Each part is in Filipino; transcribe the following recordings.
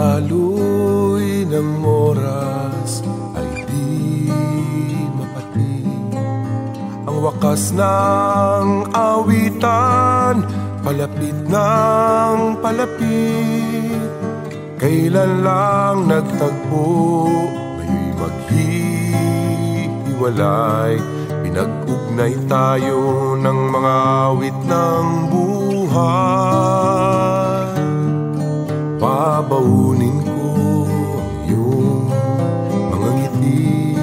Daloy ng oras ay di mapatig. Ang wakas ng awitan, palapit ng palapit. Kailan lang nagtagpo, ngayon'y maghihiwalay. Pinag-ugnay tayo ng mga awit ng buhay. Babaunin ko ang iyong mga ngiti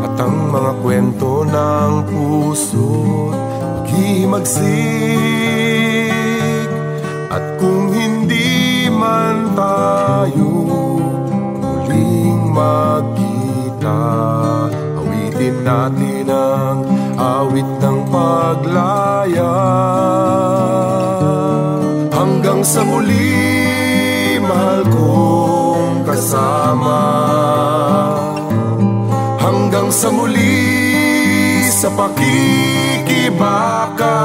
at ang mga kwento ng puso't maghihimagsik. At kung hindi man tayo muling magkita, awitin natin ang awit ng paglaya. Hanggang sa muli, mahal kong kasama. Hanggang sa muli, sa pakikibaka.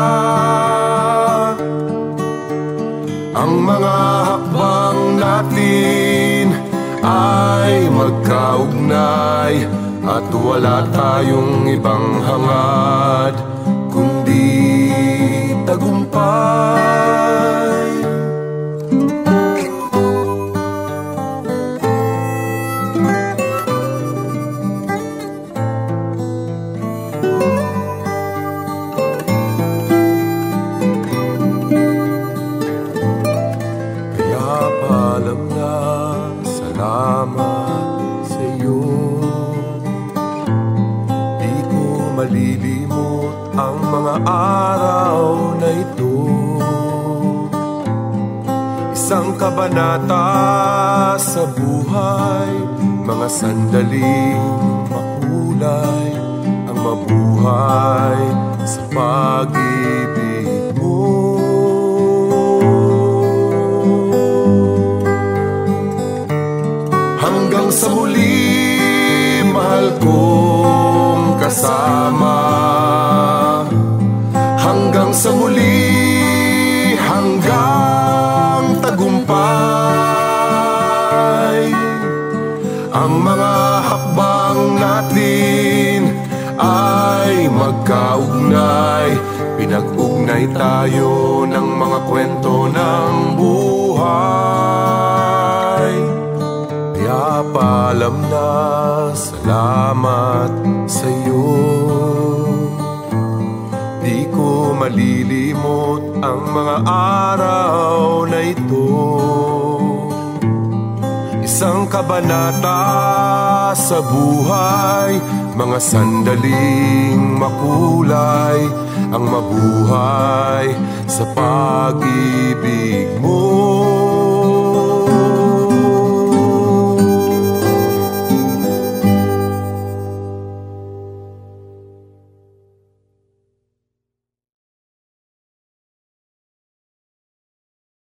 Ang mga hakbang natin ay magkaugnay, at wala tayong ibang hangad kundi tagumpay. Salamat sa iyo. Di ko malilimot ang mga araw na ito. Isang kabanata sa buhay, mga sandaling makulay, ang mabuhay sa pag-ibig mo. Hanggang sa muli, mahal kong kasama. Hanggang sa muli, hanggang tagumpay. Ang mga hakbang natin ay magkaugnay. Pinag-ugnay tayo ng mga kwento ng buhay. Kaya paalam na, salamat sa iyo. Di ko malilimot ang mga araw na ito. Isang kabanata sa buhay, mga sandaling makulay, ang mabuhay sa pag-ibig mo.